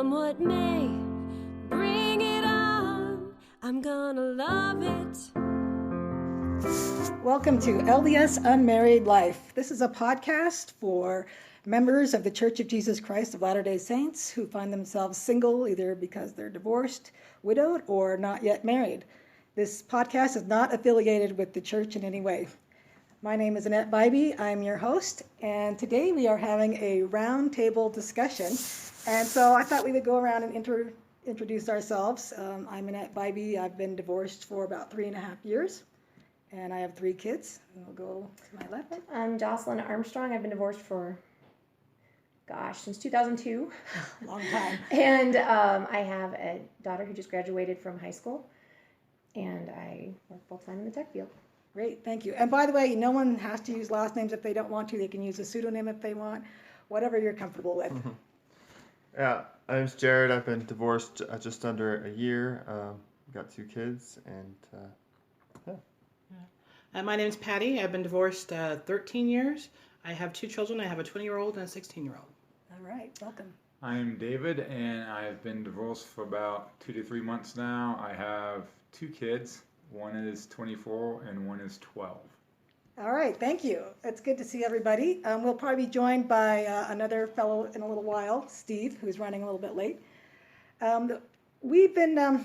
Come what may, bring it on. I'm gonna love it. Welcome to LDS Unmarried Life. This is a podcast for members of the Church of Jesus Christ of Latter-day Saints who find themselves single either because they're divorced, widowed, or not yet married. This podcast is not affiliated with the church in any way. My name is Annette Bybee. I'm your host, and today we are having a roundtable discussion. And so I thought we would go around and introduce ourselves. I'm Annette Bybee. I've been divorced for about 3.5 years, and I have 3 kids. And we'll go to my left. I'm Jocelyn Armstrong. I've been divorced for, since 2002. Long time. And I have a daughter who just graduated from high school, and I work full-time in the tech field. Great, thank you. And by the way, no one has to use last names if they don't want to. They can use a pseudonym if they want, whatever you're comfortable with. Mm-hmm. Yeah, my name's Jared. I've been divorced just under a year. Got 2 kids, and my name's Patty. I've been divorced 13 years. I have 2 children. I have a 20-year-old and a 16-year-old. All right, welcome. I'm David, and I've been divorced for about 2 to 3 months now. I have 2 kids. One is 24 and one is 12. All right, thank you. It's good to see everybody. We'll probably be joined by another fellow in a little while, Steve, who's running a little bit late. We've been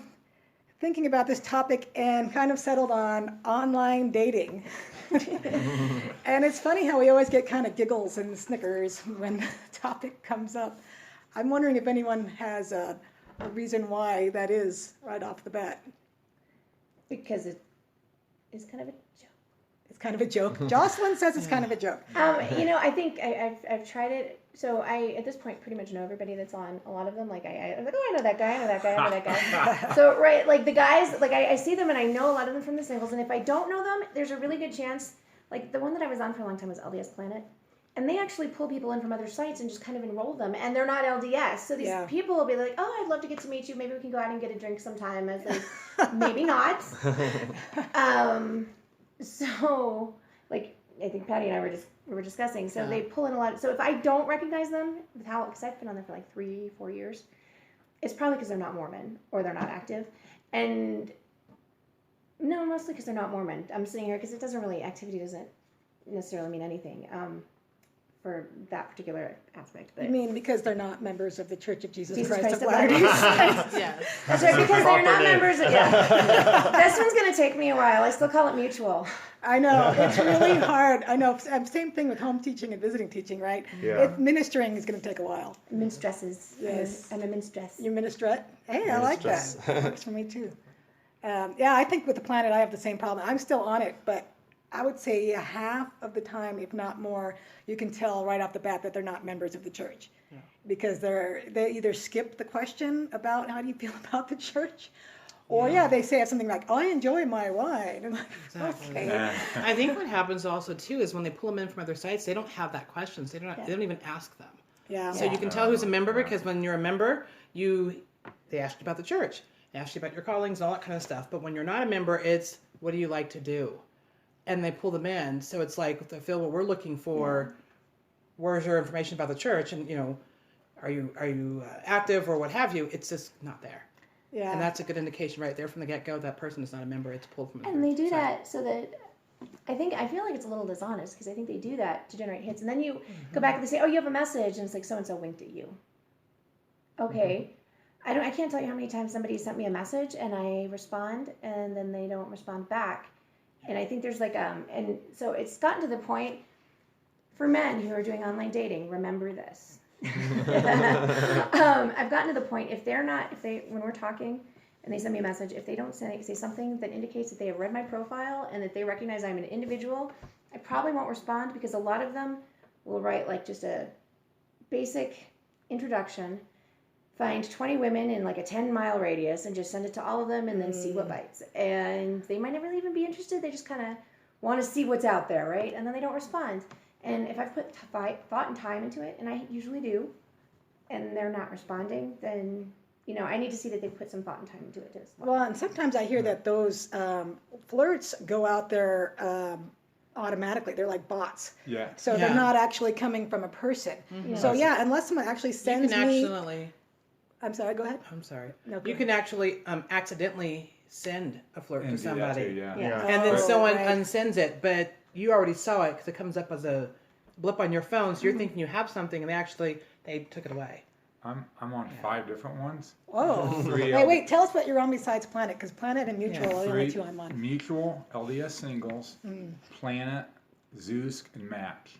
thinking about this topic and kind of settled on online dating. And it's funny how we always get kind of giggles and snickers when the topic comes up. I'm wondering if anyone has a reason why that is right off the bat. Because it is kind of a joke. It's kind of a joke. Jocelyn says it's kind of a joke. I think I've tried it. So I, at this point, pretty much know everybody that's on a lot of them. Like, I'm like, oh, I know that guy, I know that guy, I know that guy. So, right, like the guys, like I see them and I know a lot of them from the singles. And if I don't know them, there's a really good chance, like the one that I was on for a long time was LDS Planet. And they actually pull people in from other sites and just kind of enroll them. And they're not LDS. So these people will be like, oh, I'd love to get to meet you. Maybe we can go out and get a drink sometime. I was like, maybe not. So, like, I think Patty and I were discussing. So they pull in a lot. So if I don't recognize them, because I've been on there for like 3-4 years, it's probably because they're not Mormon or they're not active. And no, mostly because they're not Mormon. I'm sitting here because activity doesn't necessarily mean anything. For that particular aspect. But I mean, because they're not members of the Church of Jesus Christ of Latter-day Saints. Yes. That's right, because they're not members of, This one's going to take me a while. I still call it mutual. I know, it's really hard. I know, same thing with home teaching and visiting teaching, right? Yeah. Ministering is going to take a while. Minstresses. Yes. I'm a minstress. You ministrette? Hey, I like that. Works for me too. I think with the Planet I have the same problem. I'm still on it, but I would say half of the time, if not more, you can tell right off the bat that they're not members of the church. Yeah. Because they either skip the question about how do you feel about the church, or they say something like, I enjoy my wine. And like, Exactly. Okay. I think what happens also too is when they pull them in from other sites, they don't have that question. So they don't even ask them. Yeah. So you can tell who's a member because when you're a member, they ask you about the church, they ask you about your callings, all that kind of stuff. But when you're not a member, it's what do you like to do? And they pull them in. So it's like, Phil, what we're looking for, where's your information about the church? And, are you active or what have you? It's just not there. Yeah. And that's a good indication right there from the get-go that person is not a member. It's pulled from a And they do that so that, I feel like it's a little dishonest because I think they do that to generate hits. And then you go back and they say, oh, you have a message. And it's like, so-and-so winked at you. Okay. I can't tell you how many times somebody sent me a message and I respond and then they don't respond back. And I think there's and so it's gotten to the point for men who are doing online dating, remember this. I've gotten to the point, when we're talking and they send me a message, if they don't say something that indicates that they have read my profile and that they recognize I'm an individual, I probably won't respond because a lot of them will write like just a basic introduction, find 20 women in like a 10-mile radius and just send it to all of them and then see what bites. And they might never even be interested. They just kind of want to see what's out there, right? And then they don't respond. And if I've put thought and time into it, and I usually do, and they're not responding, then, I need to see that they've put some thought and time into it as well. Well, and sometimes I hear that those flirts go out there automatically. They're like bots. Yeah. So they're not actually coming from a person. Mm-hmm. So unless someone actually sends me I'm sorry, go ahead. I'm sorry. No, go You can actually accidentally send a flirt And to do that somebody. too, yeah. Yeah. And then Oh, someone right. unsends it, but you already saw it because it comes up as a blip on your phone. So you're thinking you have something, and they took it away. I'm on 5 different ones. Whoa. 3 Wait, tell us what you're on besides Planet, because Planet and Mutual are the only 2 I'm on. Mutual, LDS Singles, Planet, Zeus, and Match.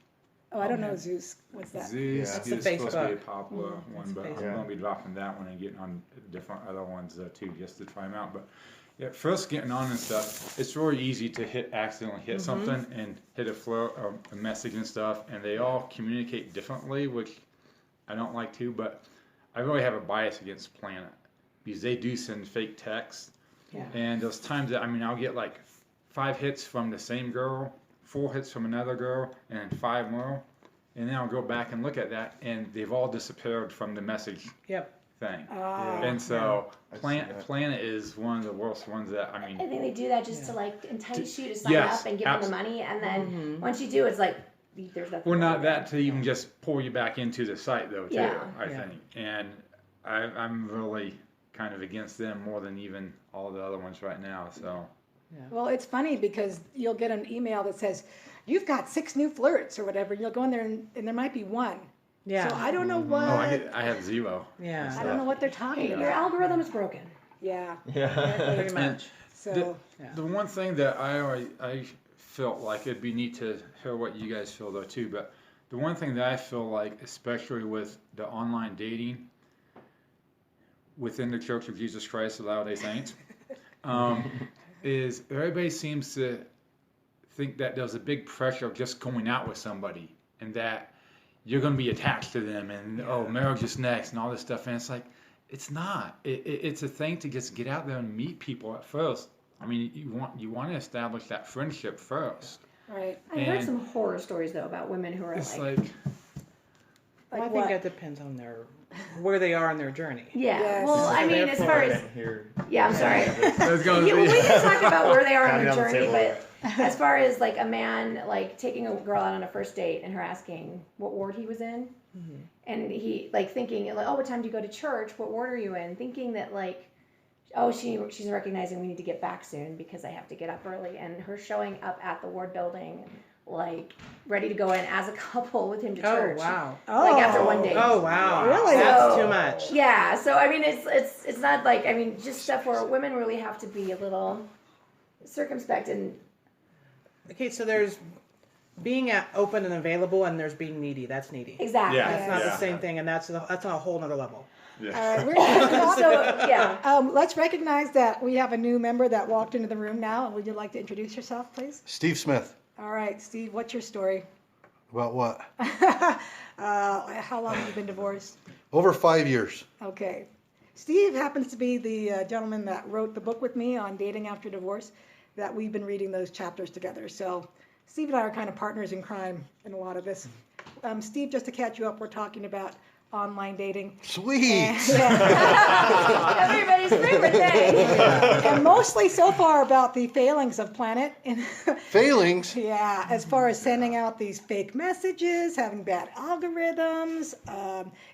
Oh, I don't know Zeus. What's that? Zeus That's the is supposed to be a Facebook. popular one, but I'm Facebook. going to be dropping that one and getting on different other ones too, just to try them out. But yeah, first getting on and stuff, it's really easy to accidentally hit something and hit a flirt or a message and stuff, and they all communicate differently, which I don't like to, but I really have a bias against Planet because they do send fake texts. Yeah. And there's times that, I'll get like 5 hits from the same girl, 4 hits from another girl, and then 5 more. And then I'll go back and look at that, and they've all disappeared from the message Yep. thing. Ah. And so I see Planet that. is one of the worst ones that, I think they do that just to like entice you to sign Yes, up and give them the money, and then once you do, it's like there's nothing. well, not wrong with that it. to even just pull you back into the site though, too, Yeah. I Yeah. think. And I'm really kind of against them more than even all the other ones right now, so. Well, it's funny because you'll get an email that says, you've got 6 new flirts or whatever. And you'll go in there and there might be 1. Yeah. So I don't know what, Oh, I have 0. Yeah. I don't know what they're talking Hey, about. your algorithm is broken. Yeah. Yeah. Pretty much. So, The one thing that I felt like it'd be neat to hear what you guys feel though too, but the one thing that I feel like, especially with the online dating within the Church of Jesus Christ of Latter-day Saints, is everybody seems to think that there's a big pressure of just going out with somebody and that you're going to be attached to them and oh, marriage is next and all this stuff, and it's like it's not. It's a thing to just get out there and meet people at first. You want to establish that friendship first. right. I heard And- some horror stories though about women who are It's like, like Well, I Like think what? that depends on where they are in their journey. yeah. Yes. Well, I mean, as far as Here. yeah, I'm sorry. there's going Yeah, to well, we be. can talk about where they are on Pounding the on the journey, table. but as far as like a man like taking a girl out on a first date and her asking what ward he was in, and he like thinking like, oh, what time do you go to church? What ward are you in? Thinking that like, oh, she's recognizing we need to get back soon because I have to get up early, and her showing up at the ward building like ready to go in as a couple with him to Oh church. wow. Oh, Like after one date. Oh wow. Really? That's So- too much. Yeah, so I mean, it's not like just stuff where women really have to be a little circumspect and Okay, so there's being open and available, and there's being needy. That's needy. exactly. Yeah. That's not Yeah. the same thing, and that's on a whole nother level. All right, we're gonna So yeah, let's recognize that we have a new member that walked into the room now. Would you like to introduce yourself, please? Steve Smith. All right, Steve, what's your story? About what? How long have you been divorced? Over 5 years. Okay. Steve happens to be the gentleman that wrote the book with me on dating after divorce, that we've been reading those chapters together. So Steve and I are kind of partners in crime in a lot of this. Steve, just to catch you up, we're talking about online dating. Sweet. everybody's favorite thing. And mostly so far about the failings of Planet. Failings. Yeah, as far as sending out these fake messages, having bad algorithms,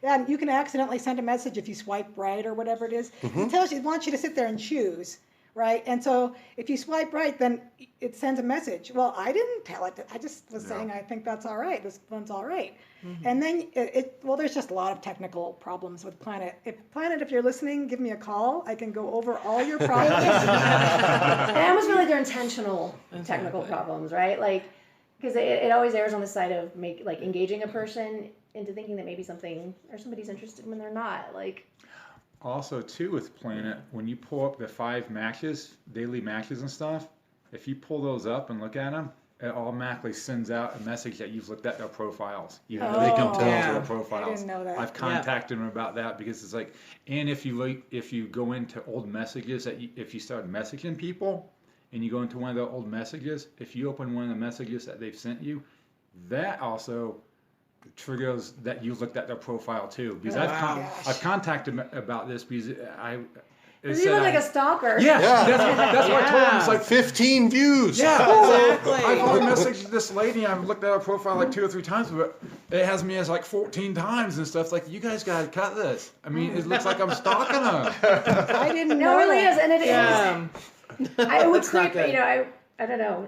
and you can accidentally send a message if you swipe right or whatever it is. It wants you to sit there and choose, right? And so if you swipe right, then it sends a message. Well, I didn't tell it. I just was saying I think that's all right. This one's all right. And then there's just a lot of technical problems with Planet. If you're listening, give me a call. I can go over all your problems. And I almost feel like they're intentional technical problems, right? Like, because it always errs on the side of engaging a person into thinking that maybe somebody's interested when they're not. Like, Also, too, with Planet, when you pull up the 5 matches, daily matches and stuff, if you pull those up and look at them, it automatically sends out a message that you've looked at their profiles. Even though they can don't tell. tell Yeah. their profiles. I didn't know that. I've contacted them about that because it's like, and if you go into old messages if you start messaging people and you go into one of their old messages, if you open one of the messages that they've sent you, that also triggers that you looked at their profile too. Because I've contacted them about this because you look like a stalker. yeah, Yeah. that's what I told him. It's like 15 views. yeah, Exactly. I've only messaged this lady. I've looked at her profile like 2 or 3 times, but it has me as like 14 times and stuff. Like, you guys gotta cut this. I mean, it looks like I'm stalking them. I didn't No, know it really that. is, and it is. Yeah. I would That's not creep. good. I don't know.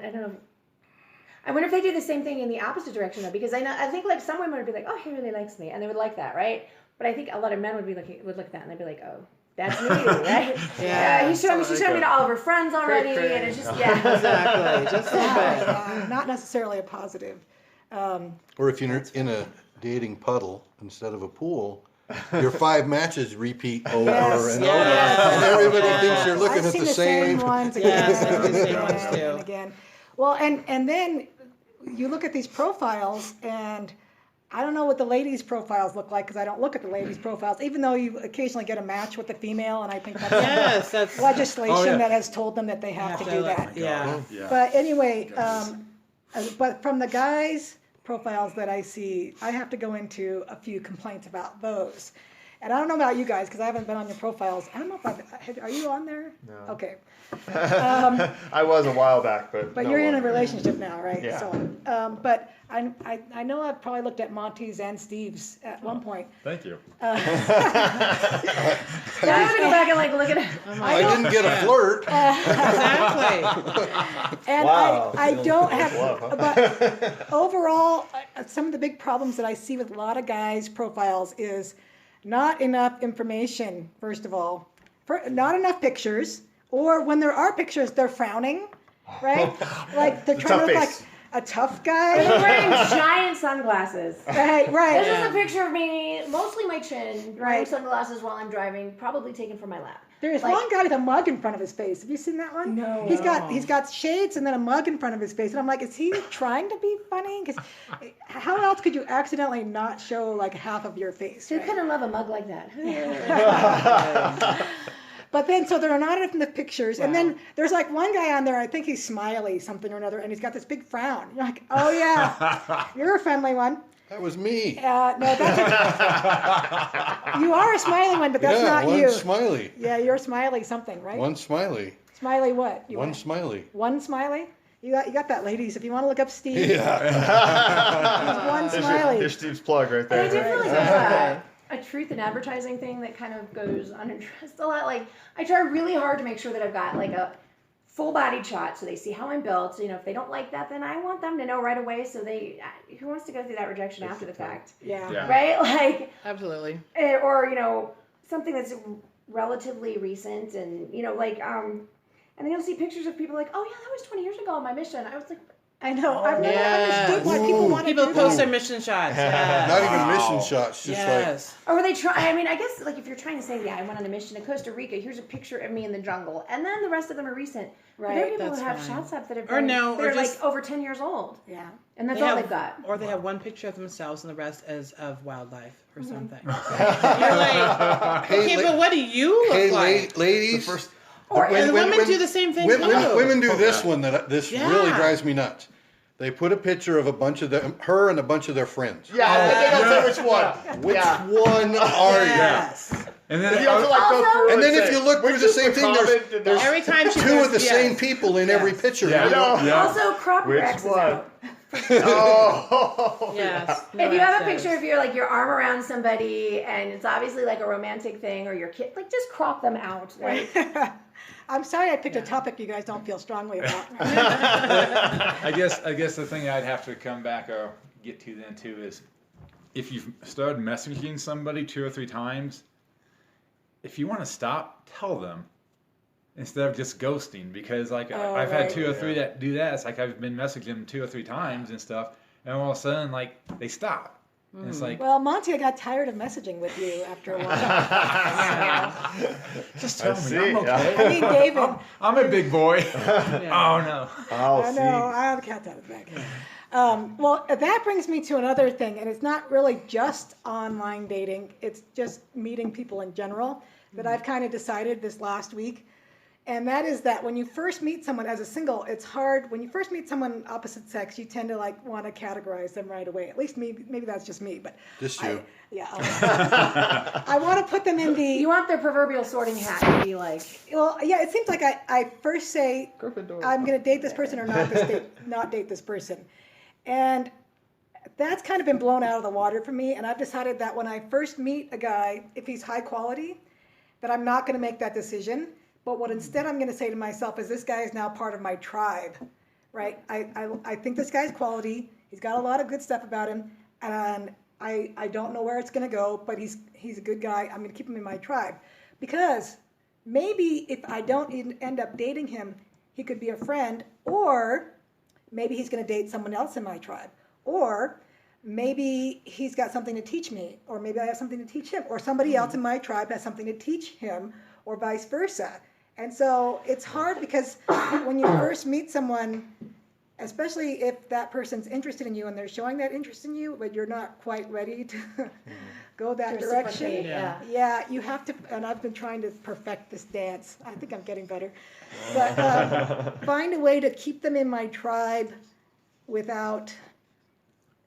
I wonder if they do the same thing in the opposite direction though, because I think like some women would be like, oh, he really likes me, and they would like that, right? But I think a lot of men would look at that and they'd be like, oh, that's me, right? Yeah. She's showing me to all of her friends already, and it's just Exactly. Just a little bit. Not necessarily a positive. Or if you're in a dating puddle instead of a pool, your 5 matches repeat over Yes. and Yes. over. And everybody thinks you're looking I've at seen the same. ones again Yes, I've seen the same ones and too. again. Well, and then you look at these profiles, and I don't know what the ladies' profiles look like because I don't look at the ladies' profiles, even though you occasionally get a match with the female, and I think that's Yes, that's legislation Oh, yeah. that has told them that they have to do that. Yeah. Yeah. But anyway, but from the guys' profiles that I see, I have to go into a few complaints about those. And I don't know about you guys because I haven't been on your profiles. I don't know if are you on there? No. Okay. I was a while back, but But no you're in a longer. relationship now, right? Yeah. So, but I know I've probably looked at Monty's and Steve's at one point. Thank you. now I'm gonna go back and like look at it. I didn't get a flirt. Exactly. And Wow. I don't have, Love, huh? but overall, some of the big problems that I see with a lot of guys' profiles is not enough information, first of all, not enough pictures, or when there are pictures, they're frowning, right? Like they're The trying to look tough like face. a tough They're guy. wearing giant sunglasses. Right, This right. is a picture of me, mostly my chin, wearing Right. sunglasses while I'm driving, probably taken from my lap. There's Like- one guy with a mug in front of his face. Have you seen that one? No. He's got shades and then a mug in front of his face, and I'm like, is he trying to be funny? Because how else could you accidentally not show like half of your face? Who right? couldn't love a mug like that? But then, so there are not enough pictures, and then there's like one guy on there. I think he's Smiley something or another, and he's got this big frown. You're like, oh yeah, you're a friendly one. That was me. No, that's you are a smiley one, but that's Yeah, not one you. smiley. Yeah, you're Smiley something, right? One smiley. Smiley what? You One want- smiley. One Smiley? You got that, ladies. If you want to look up Steve, Yeah. one There's Smiley. There's Steve's plug right And I there. do feel like there's a truth in advertising thing that kind of goes unaddressed a lot. Like, I try really hard to make sure that I've got like a full-bodied shot so they see how I'm built. So, if they don't like that, then I want them to know right away. So who wants to go through that rejection after the fact? Yeah. Yeah. Right? Like, Absolutely. or something that's relatively recent, and and then you'll see pictures of people like, oh yeah, that was 20 years ago on my mission. I was like, I know. I've never Yes. understood why people want to People do post that. their mission shots. Yes. Not even mission shots, just Yes. or were they try? I mean, I guess like if you're trying to say, yeah, I went on a mission to Costa Rica. Here's a picture of me in the jungle, and then the rest of them are recent. But there are Right, people who that's have fine. shots up that have Or been, no, that or are just- like over 10 years old, Yeah. and that's They all have- they've got. Or they have one picture of themselves and the rest is of wildlife or something. You're like, Hey, okay, la- but what do you look Hey, like? ladies. Or And the women do the same thing too. Women do this one that this Yeah. really drives me nuts. They put a picture of a bunch of her and a bunch of their friends. Yeah, they don't say which one. Which Yeah. one are Yes. And And then you also like go through And then say, if you look through which the is same thing, there's there's Every time she you? Two goes, of the yes. same people in every picture. Yeah. You know? Yeah. Also, crop your Which exes one? out. Oh, Yes. If you have a picture of your arm around somebody and it's obviously like a romantic thing, or your kid, like just crop them out. Like, I'm sorry I picked a topic you guys don't feel strongly about. I guess the thing I'd have to come back or get to then too is if you've started messaging somebody 2 or 3 times, if you want to stop, tell them instead of just ghosting, because like I've had right. 2 or 3 that do that. It's like I've been messaging them 2 or 3 times and stuff, and all of a sudden like they stop. And it's like, Well, Monty, I got tired of messaging with you after a while. just tell me see, I'm yeah. okay. I need David. I'm a big boy. Oh no. I'll I see. know, I have a cat out of the bag. Well, that brings me to another thing, and it's not really just online dating, it's just meeting people in general that I've kind of decided this last week. And that is that when you first meet someone as a single, it's hard. When you first meet someone opposite sex, you tend to like want to categorize them right away. At least me, maybe that's just me, but Just you. I want to put them in the. you want their proverbial sorting hat to be like, Well, yeah, it seems like I first say Gryffindor. I'm going to date this person or not date this person, and That's kind of been blown out of the water for me, and I've decided that when I first meet a guy, if he's high quality, that I'm not going to make that decision. But what instead I'm going to say to myself is, this guy is now part of my tribe, right? I think this guy's quality. He's got a lot of good stuff about him, and I don't know where it's going to go, but he's a good guy. I'm going to keep him in my tribe, because maybe if I don't end up dating him, he could be a friend, or maybe he's going to date someone else in my tribe, or maybe he's got something to teach me, or maybe I have something to teach him, or somebody else in my tribe has something to teach him, or vice versa. And so it's hard, because when you first meet someone, especially if that person's interested in you and they're showing that interest in you, but you're not quite ready to go that direction. Yeah, you have to, and I've been trying to perfect this dance. I think I'm getting better. But find a way to keep them in my tribe without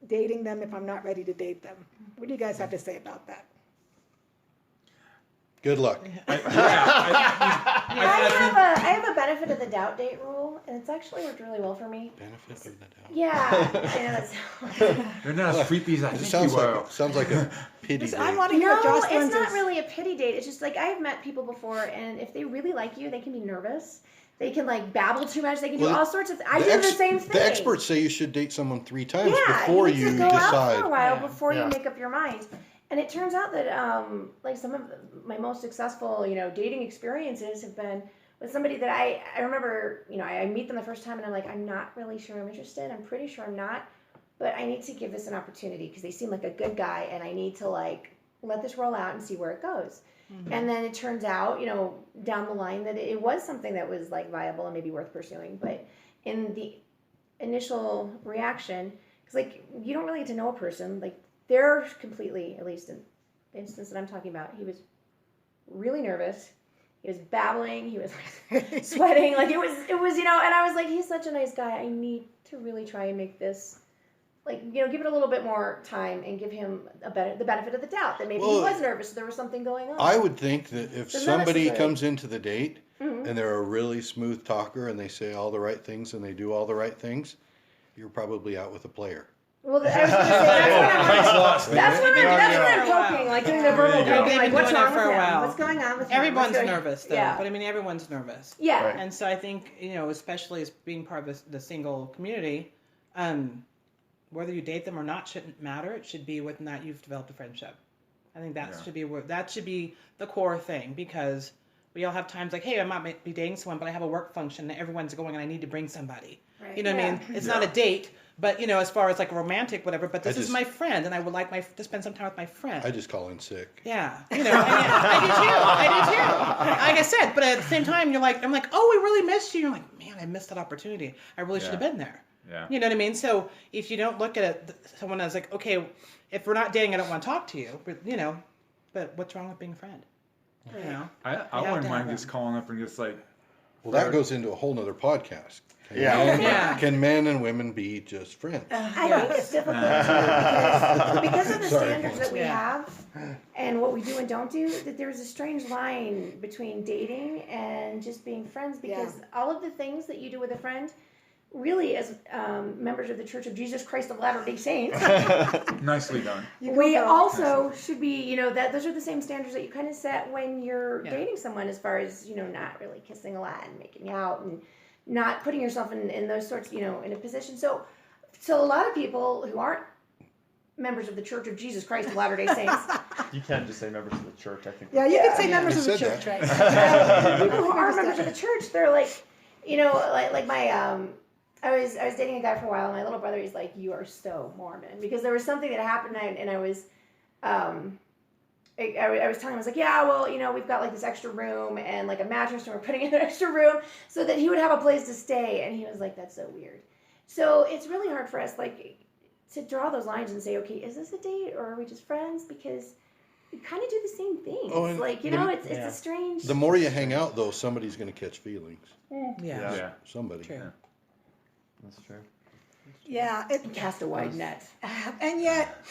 dating them if I'm not ready to date them. What do you guys have to say about that? Good luck. I have a benefit of the doubt date rule, and it's actually worked really well for me. Benefit of the doubt. Yeah, I know that's. You're not as creepy as I think Sounds you are. like sounds like a pity date. I want to hear No, what Jocelyn's it's not is. really a pity date. It's just like I've met people before, and if they really like you, they can be nervous. They can like babble too much. They can do all sorts of. I do the same thing. The experts say you should date someone 3 times Yeah, before you you need to go out decide. for a while Yeah. before you Yeah. make up your mind. And it turns out that like some of my most successful, dating experiences have been with somebody that I remember, I meet them the first time and I'm like, I'm not really sure I'm interested. I'm pretty sure I'm not, but I need to give this an opportunity because they seem like a good guy and I need to like let this roll out and see where it goes. Mm-hmm. And then it turns out, down the line that it was something that was like viable and maybe worth pursuing. But in the initial reaction, because like you don't really get to know a person, like they're completely, at least in the instance that I'm talking about, he was really nervous. He was babbling. He was like sweating. Like it was, and I was like, he's such a nice guy. I need to really try and make this, like, give it a little bit more time and give him the benefit of the doubt that maybe he was nervous. So there was something going on. I would think that if So somebody nervous is comes into the date and they're a really smooth talker and they say all the right things and they do all the right things, you're probably out with a player. Well, I was going to say, that's what I'm poking, like doing the verbal poking, like what's wrong with him? What's going on with him? Everyone's nervous, though. Yeah. But I mean, everyone's nervous. Yeah. Right. And so I think, especially as being part of the single community, whether you date them or not shouldn't matter. It should be whether or not you've developed a friendship. I think that should be the core thing, because we all have times like, hey, I might be dating someone, but I have a work function that everyone's going and I need to bring somebody. Right. You know what I mean? It's not a date. But, as far as like a romantic, whatever, but this is my friend, and I would like to spend some time with my friend. I just call in sick. Yeah. I do too. Like I said, but at the same time, I'm like, oh, we really missed you. You're like, man, I missed that opportunity. I really should have been there. Yeah. You know what I mean? So if you don't look at someone as like, okay, if we're not dating, I don't want to talk to you, but what's wrong with being a friend? I wouldn't mind just calling up and just like. Well, that goes into a whole nother podcast. Can men and women be just friends? I think it's difficult too, because of the standards that we have and what we do and don't do, that there's a strange line between dating and just being friends, because all of the things that you do with a friend, really as members of the Church of Jesus Christ of Latter-day Saints, Nicely done. we also should be, that those are the same standards that you kind of set when you're dating someone, as far as, not really kissing a lot and making out and not putting yourself in those sorts, in a position. So a lot of people who aren't members of the Church of Jesus Christ of Latter-day Saints. You can't just say members of the church, I think. Yeah, you can say members of the church, right? People who are members of the church, they're like, like my, I was dating a guy for a while, and my little brother, he's like, you are so Mormon, because there was something that happened, and I was, I was telling him, I was like, yeah, well, we've got like this extra room and like a mattress, and we're putting in an extra room so that he would have a place to stay. And he was like, that's so weird. So it's really hard for us, like, to draw those lines and say, okay, is this a date or are we just friends? Because we kind of do the same things. It's a strange. The more you hang out, though, somebody's going to catch feelings. Yeah. Somebody. True. Yeah. That's true. Yeah. Cast a wide net. And yet,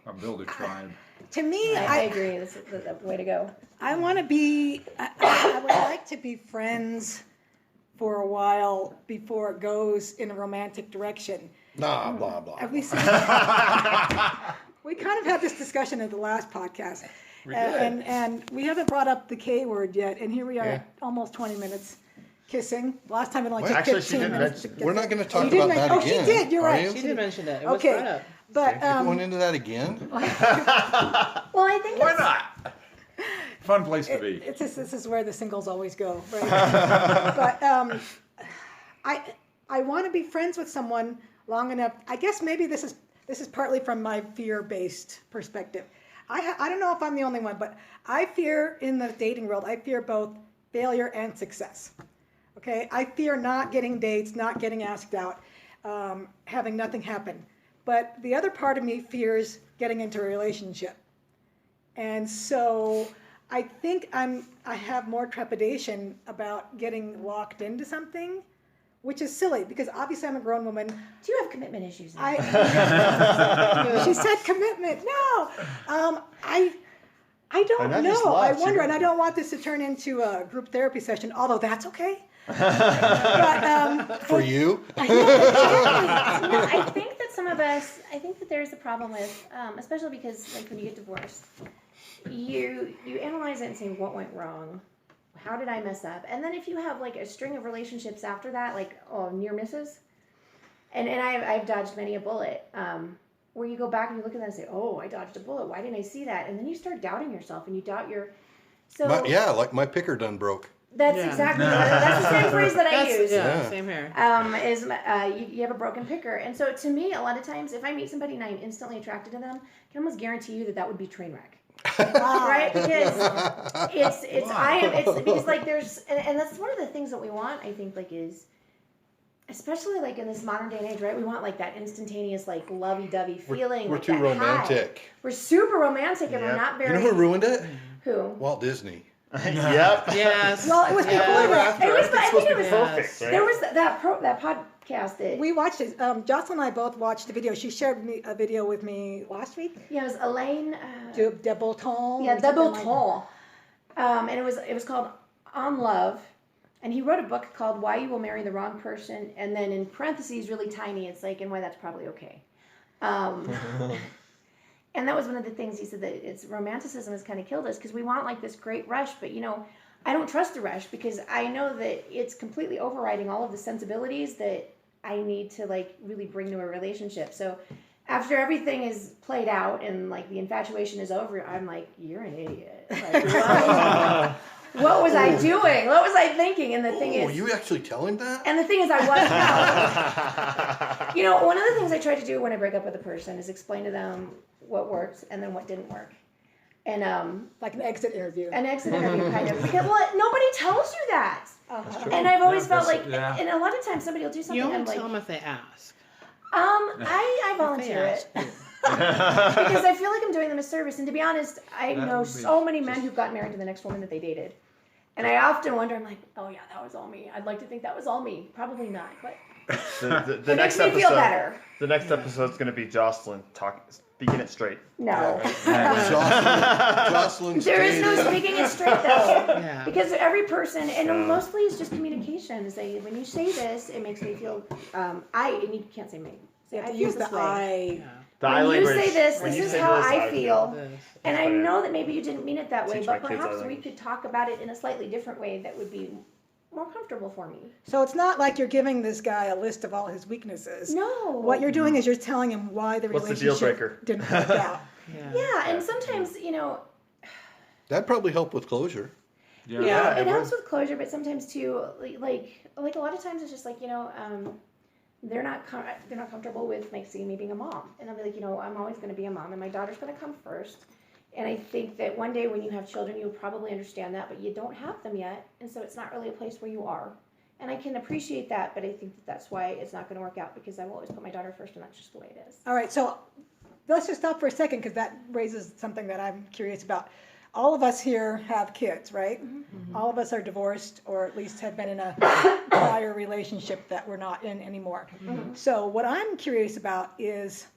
I'll build a tribe. to me, I agree. That's the way to go. I want to be, I would like to be friends for a while before it goes in a romantic direction. Nah, blah, blah. Have we seen? We kind of had this discussion at the last podcast, and we haven't brought up the K word yet, and here we are, at almost 20 minutes kissing. Last time it only took Actually, she 15 didn't minutes. mention- to We're get not going to there. talk You did about men- that oh, again. she did. You're are right. you? She did mention it. It was brought Okay, up. but Going into that again? Well, I think Why it's, not? Fun place to be. it's just, this is where the singles always go, right? But I want to be friends with someone long enough. I guess maybe this is partly from my fear-based perspective. I don't know if I'm the only one, but I fear in the dating world. I fear both failure and success. Okay, I fear not getting dates, not getting asked out, having nothing happen. But the other part of me fears getting into a relationship, and so I think I have more trepidation about getting locked into something, which is silly because obviously I'm a grown woman. do you have commitment issues? Then? She said commitment. No, I don't And that just know. I left. wonder, and I don't want this to turn into a group therapy session, although that's okay. But, For you? No, I think that some of us, I think that there's a problem with, especially because like when you get divorced, you analyze it and say what went wrong, how did I mess up, and then if you have like a string of relationships after that, like near misses, and I've dodged many a bullet, where you go back and you look at that and say, oh, I dodged a bullet, why didn't I see that, and then you start doubting yourself and you doubt your, so Like my picker done broke. that's exactly that's the same phrase that I use. Yeah, same here. Is you have a broken picker. And so to me, a lot of times, if I meet somebody and I'm instantly attracted to them, I can almost guarantee you that would be train wreck. Right? Because it's because like there's, and that's one of the things that we want, I think, like is, especially like in this modern day and age, right? We want like that instantaneous, like lovey-dovey feeling. We're like too that romantic. high. We're super romantic and we're Yep. not You very. know who ruined it? Who? Walt Disney. Yep. Yes. well, it was before that. It was, I think it was Perfect, right? There was that podcast that We watched it. Jocelyn and I both watched the video. She shared a video with me last week. it was Elaine. De Bolton. Yeah, or something Double like- Toll. And it was called On Love. And he wrote a book called Why You Will Marry the Wrong Person. And then in parentheses, really tiny, it's like, and why that's probably okay. And that was one of the things he said, that it's romanticism has kind of killed us because we want like this great rush. But, I don't trust the rush because I know that it's completely overriding all of the sensibilities that I need to like really bring to a relationship. So after everything is played out and like the infatuation is over, I'm like, you're an idiot. Like, what was I doing? What was I thinking? And the thing is, you actually tell him that? and the thing is, I wasn't. One of the things I try to do when I break up with a person is explain to them what worked and then what didn't work. And like an exit interview. kind of, because nobody tells you that. And I've always felt like, and a lot of times somebody will do something. You only I'm like, tell them if they ask. I volunteer it. Because I feel like I'm doing them a service. And to be honest, I know so many men who've gotten married to the next woman that they dated. And I often wonder, I'm like, oh yeah, that was all me. I'd like to think that was all me. Probably not, but The it next makes me feel episode. better. The next episode's going to be Jocelyn speaking it straight. No. Jocelyn's There is no dating. speaking it straight though. Yeah. Because every person, and mostly it's just communication. Say, when you say this, it makes me feel, and you can't say me. Say, You have I to feel use this the way. I. The When eye you language. say this, when this you is say how this, I feel. This. And I know that maybe you didn't mean it that way, Teach but my kids perhaps eye we language. could talk about it in a slightly different way that would be more comfortable for me. So it's not like you're giving this guy a list of all his weaknesses. No. What you're doing is you're telling him why the What's the relationship deal breaker? didn't work out. Yeah, and sometimes, That'd probably help with closure. Yeah, it it helps would. with closure, but sometimes too, like a lot of times it's just like they're not comfortable with like seeing me being a mom, and I'll be like, I'm always going to be a mom, and my daughter's going to come first, and I think that one day when you have children, you'll probably understand that, but you don't have them yet, and so it's not really a place where you are, and I can appreciate that, but I think that that's why it's not going to work out because I will always put my daughter first, and that's just the way it is. All right, so let's just stop for a second because that raises something that I'm curious about. All of us here have kids, right? Mm-hmm. All of us are divorced or at least have been in a prior relationship that we're not in anymore. Mm-hmm. So what I'm curious about is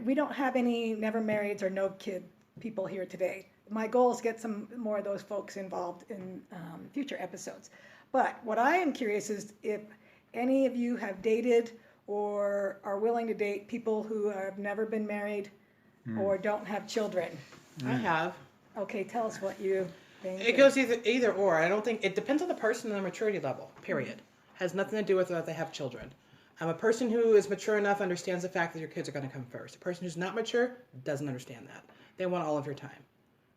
we don't have any never marrieds or no kid people here today. My goal is to get some more of those folks involved in future episodes. But what I am curious is if any of you have dated or are willing to date people who have never been married or don't have children? I have. Okay, tell us what you think. It goes either or. I don't think it depends on the person and their maturity level. Period. Has nothing to do with whether they have children. A person who is mature enough understands the fact that your kids are going to come first. A person who's not mature doesn't understand that. They want all of your time,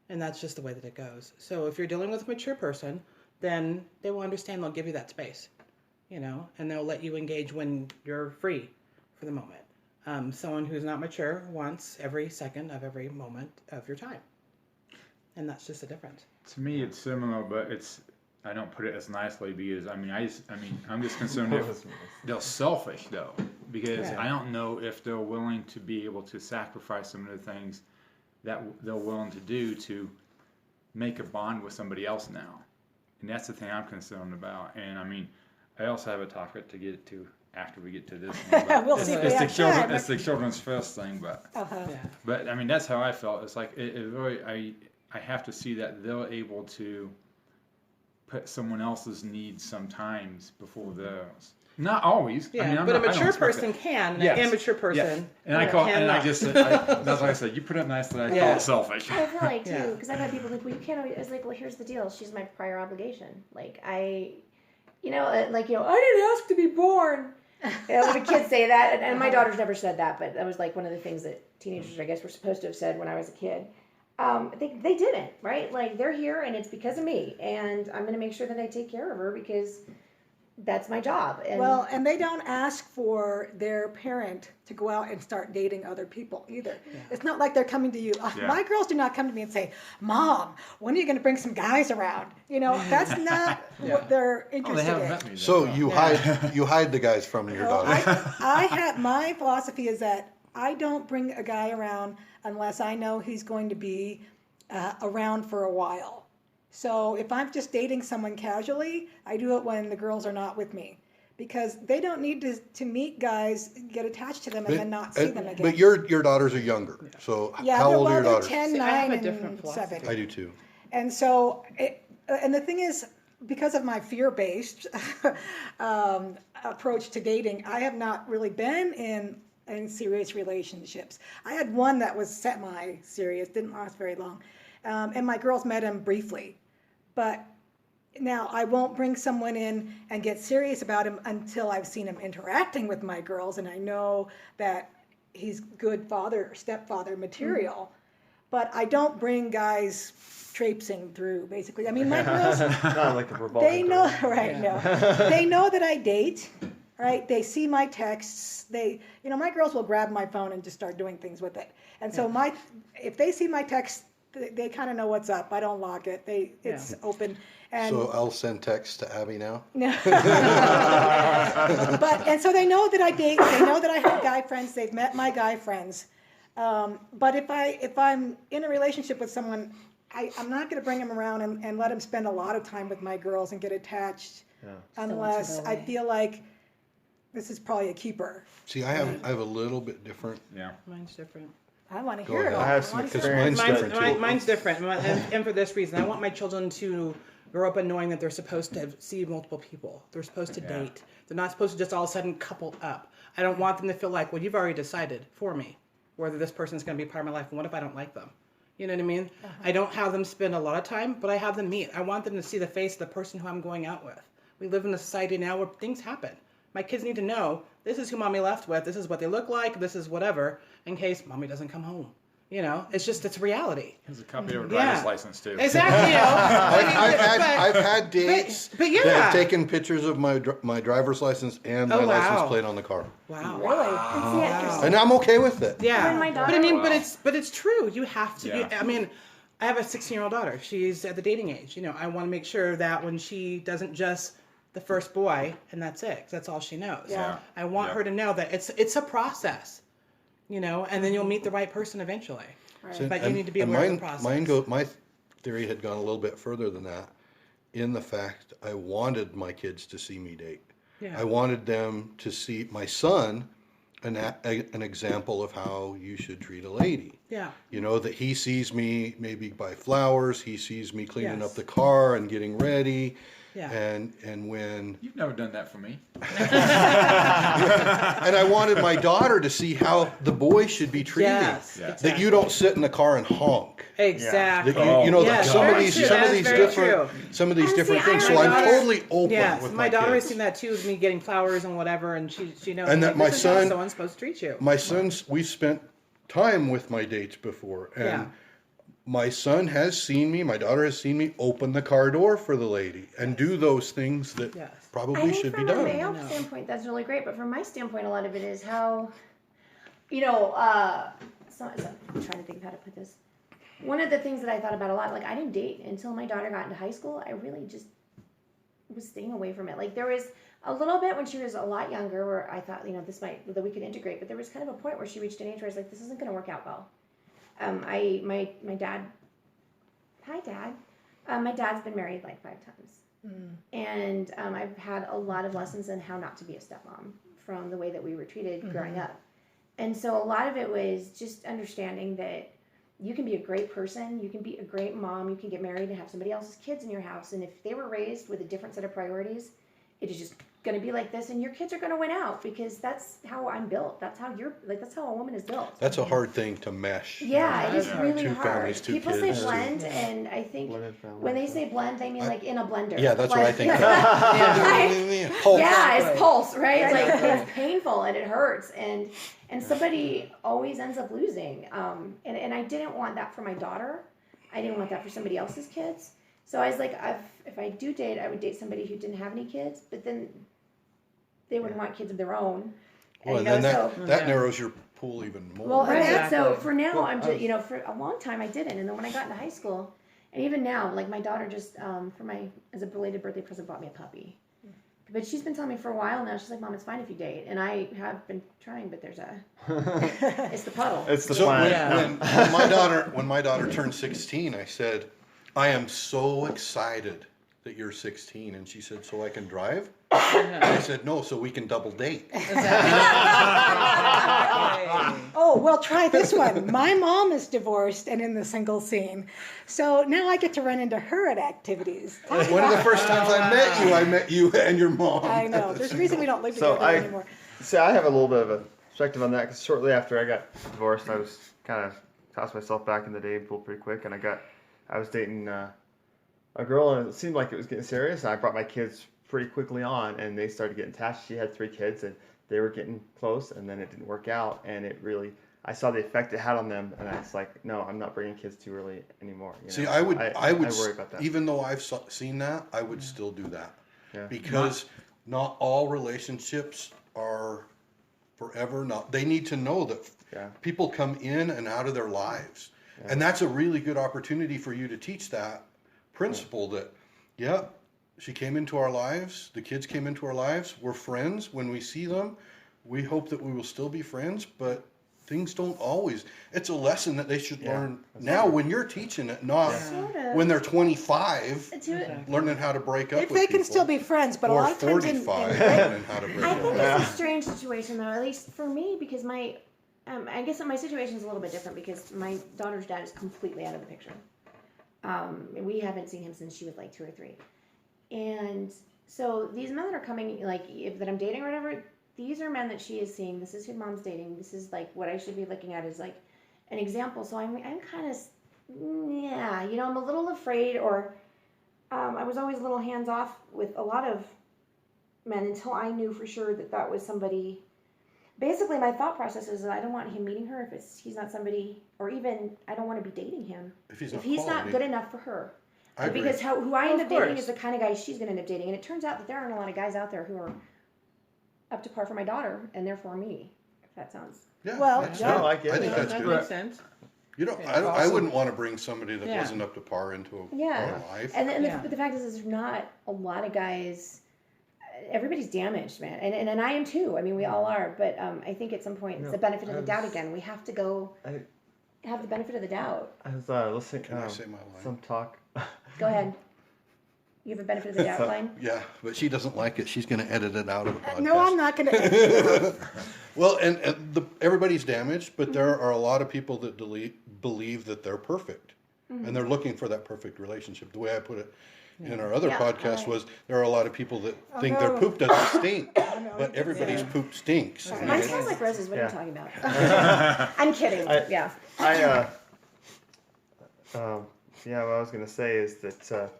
and that's just the way that it goes. So if you're dealing with a mature person, then they will understand. They'll give you that space, and they'll let you engage when you're free for the moment. Someone who's not mature wants every second of every moment of your time. And that's just the difference. To me, it's similar, but I don't put it as nicely because I'm just concerned if they're selfish though, because I don't know if they're willing to be able to sacrifice some of the things that they're willing to do to make a bond with somebody else now, and that's the thing I'm concerned about. And I also have a topic to get to after we get to this one. We'll see if we have time. It's the children's first thing, but that's how I felt. It's like it really I have to see that they're able to put someone else's needs sometimes before theirs. Not always. Yeah, but a mature person can, and an immature person that's why I said, you put it nicely, I call it selfish. I feel like, too, because I've had people like, well, you can't always, I was like, well, here's the deal. She's my prior obligation. Like, I didn't ask to be born. When the kids say that, and my daughter's never said that, but that was like one of the things that teenagers, I guess, were supposed to have said when I was a kid. They didn't, right? Like, they're here and it's because of me, and I'm going to make sure that I take care of her because that's my job. And they don't ask for their parent to go out and start dating other people either. Yeah. It's not like they're coming to you. My girls do not come to me and say, Mom, when are you going to bring some guys around? That's not what they're interested in. Met me so you hide the guys from your daughter. My philosophy is that I don't bring a guy around unless I know he's going to be around for a while. So if I'm just dating someone casually, I do it when the girls are not with me. Because they don't need to meet guys, get attached to them, and then not see them again. But your daughters are younger. So how old are your daughters? 10, 9, and 7. I do too. And so, and the thing is, because of my fear-based approach to dating, I have not really been in serious relationships. I had one that was semi-serious, didn't last very long. And my girls met him briefly. But now I won't bring someone in and get serious about him until I've seen him interacting with my girls and I know that he's good father, stepfather material. But I don't bring guys traipsing through, basically. My girls, not like a revolving they know, door. They know that I date. Right? They see my texts. My girls will grab my phone and just start doing things with it. And so if they see my text, they kind of know what's up. I don't lock it. It's open. And so I'll send texts to Abby now. No. And so they know that I date. They know that I have guy friends. They've met my guy friends. But if I'm in a relationship with someone, I'm not going to bring him around and let him spend a lot of time with my girls and get attached unless I feel like this is probably a keeper. See, I have a little bit different. Yeah. Mine's different. I want to hear it all. I have some experience. Mine's different. And for this reason, I want my children to grow up and knowing that they're supposed to see multiple people. They're supposed to date. They're not supposed to just all of a sudden couple up. I don't want them to feel like, well, you've already decided for me whether this person's going to be part of my life, and what if I don't like them? You know what I mean? I don't have them spend a lot of time, but I have them meet. I want them to see the face of the person who I'm going out with. We live in a society now where things happen. My kids need to know, this is who mommy left with, this is what they look like, this is whatever, in case mommy doesn't come home. It's reality. There's a copy of a driver's license, too. Exactly. I've had dates that have taken pictures of my driver's license and my license plate on the car. Wow. Really? And I'm okay with it. Yeah. My daughter, but it's true. You have to be, I have a 16-year-old daughter. She's at the dating age. I want to make sure that when she doesn't just the first boy and that's it, 'cause that's all she knows. Yeah. I want her to know that it's a process, and then you'll meet the right person eventually. Right. But you need to be aware of the process. My theory had gone a little bit further than that in the fact I wanted my kids to see me date. Yeah. I wanted them to see my son an example of how you should treat a lady. Yeah. You know, that he sees me maybe buy flowers, he sees me cleaning Yes. up the car and getting ready. Yeah. And when You've never done that for me. and I wanted my daughter to see how the boy should be treated. Yes. Yeah. Exactly. That you don't sit in the car and honk. Exactly. That you know, Yes, that some of very these true. some of That is these very different true. some of these And different see, things. I So I'm remember- totally open Yes, with my daughter has kids. seen that too, with me getting flowers and whatever, and she knows. And that like, my this is how son- someone's supposed to treat you. My son's we've spent time with my dates before, and Yeah. my son has seen me, my daughter has seen me open the car door for the lady and do those things that Yes. I probably think should be from a done. male No. standpoint, that's really great. But from my standpoint, a lot of it is how, so I'm trying to think of how to put this. One of the things that I thought about a lot, like I didn't date until my daughter got into high school. I really just was staying away from it. Like there was a little bit when she was a lot younger where I thought, that we could integrate. But there was kind of a point where she reached an age where I was like, this isn't going to work out well. My dad, hi Dad, my dad's been married like 5 times. And I've had a lot of lessons on how not to be a stepmom from the way that we were treated growing up. And so a lot of it was just understanding that you can be a great person, you can be a great mom, you can get married and have somebody else's kids in your house. And if they were raised with a different set of priorities, it is just going to be like this, and your kids are going to win out because that's how I'm built. That's how that's how a woman is built. That's a hard thing to mesh. Yeah, it is Yeah. really Two hard. families, two People say kids. blend, and I think Blended family. when they say blend, they mean like in a blender. Yeah, that's what I think. Right? Pulse. Yeah, it's pulse, right? Like it's painful and it hurts, and somebody always ends up losing. And I didn't want that for my daughter. I didn't want that for somebody else's kids. So I was like, if I do date, I would date somebody who didn't have any kids, but then they wouldn't want kids of their own. Well, And, and then so, that narrows your pool even more. well, Right. right. So Exactly. for now, Well, I'm just, for a long time I didn't, and then when I got into high school, and even now, like my daughter just as a belated birthday present bought me a puppy. But she's been telling me for a while now. She's like, "Mom, it's fine if you date," and I have been trying, but there's it's the puddle. It's the So plan. when my daughter turned 16, I said, "I am so excited that you're 16," and she said, "So I can drive?" And I said, "No, so we can double date." Oh, well, try this one. My mom is divorced and in the single scene. So now I get to run into her at activities. One of the first times I met you and your mom. I know. There's a reason we don't live So together anymore. I have a little bit of a perspective on that because shortly after I got divorced, I was kind of tossed myself back in the dating pool pretty quick, and I was dating a girl, and it seemed like it was getting serious. And I brought my kids pretty quickly on, and they started getting attached. She had 3 kids, and they were getting close, and then it didn't work out, and I saw the effect it had on them, and I was like, no, I'm not bringing kids too early anymore. See, know? I would I worry about that. even though I've seen that, I would still do that. Yeah. Because not all relationships are forever. They need to know that people come in and out of their lives. Yeah. And that's a really good opportunity for you to teach that principle that, she came into our lives, the kids came into our lives, we're friends. When we see them, we hope that we will still be friends, but things don't always. It's a lesson that they should learn now when you're teaching it, not when they're 25, learning how to break up If with they can people. still be friends, but a Or lot of times 45, learning how to break I up. think it's a strange situation, though, at least for me, because I guess my situation is a little bit different because my daughter's dad is completely out of the picture. We haven't seen him since she was like 2 or 3. And so these men that are coming, like, that I'm dating or whatever, these are men that she is seeing. This is who mom's dating. This is, like, what I should be looking at is, like, an example. So I'm kind of, I'm a little afraid, or I was always a little hands-off with a lot of men until I knew for sure that was somebody. Basically, my thought process is that I don't want him meeting her if he's not somebody, or even I don't want to be dating him If he's not quality. good enough for her. I agree. Because who I end Of up dating course. is the kind of guy she's going to end up dating. And it turns out that there aren't a lot of guys out there who are up to par for my daughter, and therefore me, if that sounds. Yeah, Well, that's yeah. good. No, I get it. think that's That good. makes sense. You know, Yeah, I awesome. wouldn't want to bring somebody that Yeah. wasn't up to par into our life. And then Yeah. the fact is there's not a lot of guys. Everybody's damaged, man, and I am too. I mean, we all are. But I think at some point it's the benefit of the doubt again. We have to go have the benefit of the doubt. I was listening Can I say my line? some talk. Go ahead. You have a benefit of the doubt line? Yeah, but she doesn't like it. She's going to edit it out of the podcast. No, I'm not going to. Well, and everybody's damaged, but there are a lot of people that believe that they're perfect. And they're looking for that perfect relationship. The way I put it in our other podcast was there are a a lot of people that think their poop doesn't stink, but everybody's poop stinks. Mine smells like roses. What are you talking about? I'm kidding. Yeah. Yeah, what I was going to say is that,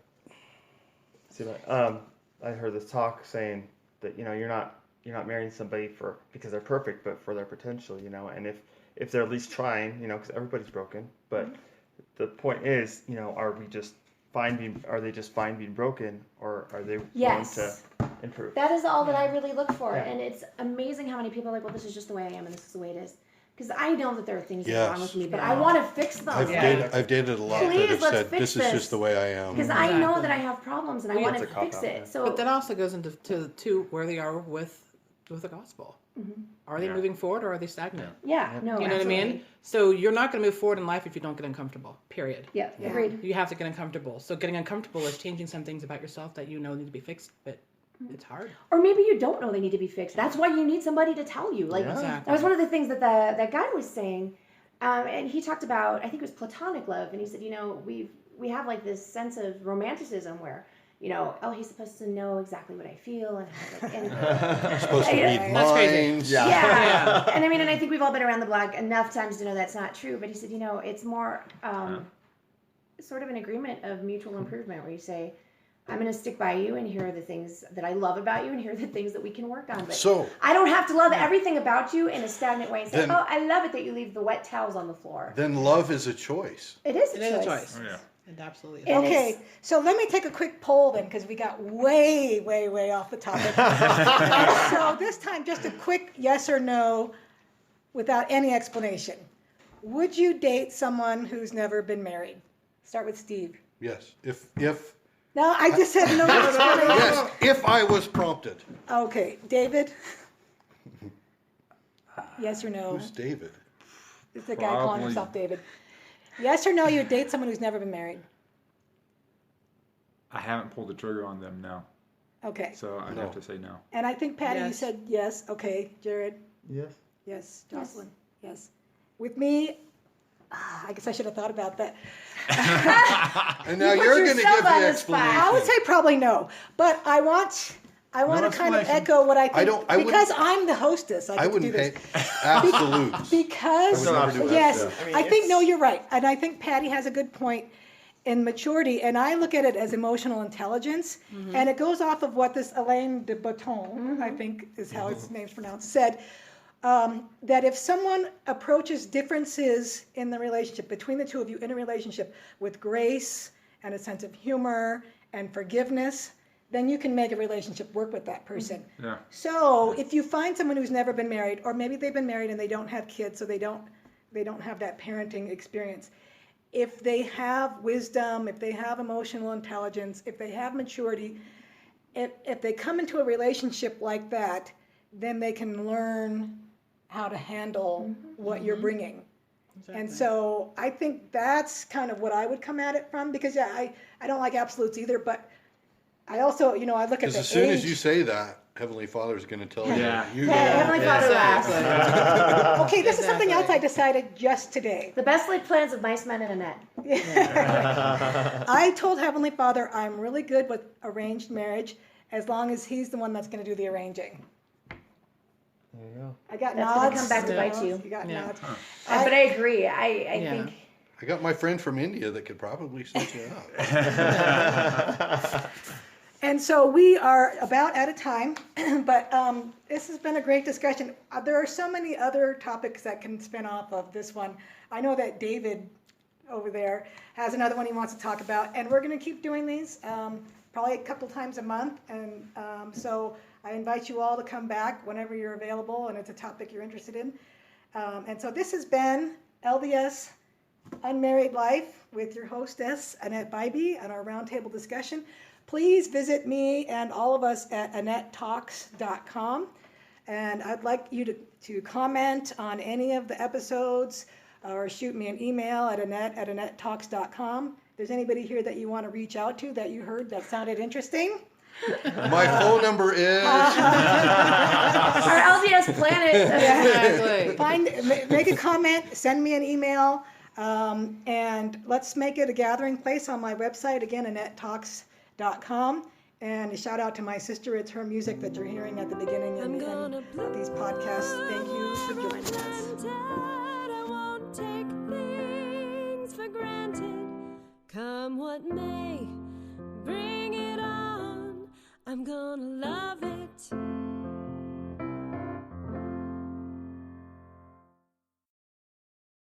I heard this talk saying that, you're not marrying somebody because they're perfect, but for their potential, and if they're at least trying, because everybody's broken, but the point is, are they just fine being broken, or are they willing to improve? That is all that I really look for, and it's amazing how many people are like, well, this is just the way I am, and this is the way it is. Because I know that there are things that are wrong with me, but I want to fix them. I've dated a lot that have said, this is just the way I am. Because I know that I have problems, and I want to fix it. So, but that also goes into where they are with the gospel. Are they moving forward, or are they stagnant? Yeah, no, you know what I mean? So you're not going to move forward in life if you don't get uncomfortable, period. Yeah, agreed. You have to get uncomfortable. So getting uncomfortable is changing some things about yourself that you know need to be fixed, but it's hard. Or maybe you don't know they need to be fixed. That's why you need somebody to tell you. Like that was one of the things that that guy was saying, and he talked about, I think it was platonic love, and he said, we have like this sense of romanticism where, he's supposed to know exactly what I feel and supposed to read minds. Yeah. And I think we've all been around the block enough times to know that's not true. But he said, it's more sort of an agreement of mutual improvement where you say, I'm going to stick by you, and here are the things that I love about you, and here are the things that we can work on. But so I don't have to love everything about you in a stagnant way and say, I love it that you leave the wet towels on the floor. Then love is a choice. It is a choice. Oh, yeah. It absolutely is. Okay, so let me take a quick poll then, because we got way, way, way off the topic. So this time, just a quick yes or no without any explanation. Would you date someone who's never been married? Start with Steve. Yes. If No, I just said no. yes, if I was prompted. Okay, David? Yes or no? Who's David? It's the guy calling himself David. Yes or no, you would date someone who's never been married? I haven't pulled the trigger on them, no. Okay. So I'd have to say no. And I think, Patty, you Yes. said yes. Okay, Jared? Yes. Yes. Jocelyn? Yes. With me, I guess I should have thought about that. And now you're going to give the explanation. I would say probably no, but I want to kind of echo what I think because I'm the hostess. I wouldn't do this. pay absolutes. Because I would never do that yes, stuff. I think no, you're right, and I think Patty has a good point in maturity, and I look at it as emotional intelligence, and it goes off of what this Alain de Botton, I think is how his name's pronounced, said. That if someone approaches differences in the relationship, between the two of you in a relationship, with grace and a sense of humor and forgiveness, then you can make a relationship work with that person. Yeah. So if you find someone who's never been married, or maybe they've been married and they don't have kids, so they don't have that parenting experience, if they have wisdom, if they have emotional intelligence, if they have maturity, if they come into a relationship like that, then they can learn how to handle what you're bringing. Exactly. And so I think that's kind of what I would come at it from, because I don't like absolutes either, but I also, I look at the as soon age. as you say that, Heavenly Father is going to tell you. Heavenly Father laughs. Okay, this is something else I decided just today. The best laid plans of mice, men, and Annette. I told Heavenly Father I'm really good with arranged marriage as long as he's the one that's going to do the arranging. There you go. I got That's nods. gonna come back to bite you. You got nods. But I agree. I think. I got my friend from India that could probably set you up. And so we are about out of time, but this has been a great discussion. There are so many other topics that can spin off of this one. I know that David over there has another one he wants to talk about, and we're going to keep doing these probably a couple times a month. And so I invite you all to come back whenever you're available and it's a topic you're interested in. And so this has been LDS Unmarried Life with your hostess, Annette Bybee, and our roundtable discussion. Please visit me and all of us at AnnetteTalks.com. And I'd like you to comment on any of the episodes or shoot me an email at Annette@AnnetteTalks.com. there's anybody here that you want to reach out to that you heard that sounded interesting. My phone number is. Our LDS planet. Exactly. Make a comment, send me an email, and let's make it a gathering place on my website, again, AnnetteTalks.com. And a shout out to my sister. It's her music that you're hearing at the beginning and the end of these podcasts. Thank you for joining us. I won't take things for granted. Come what may.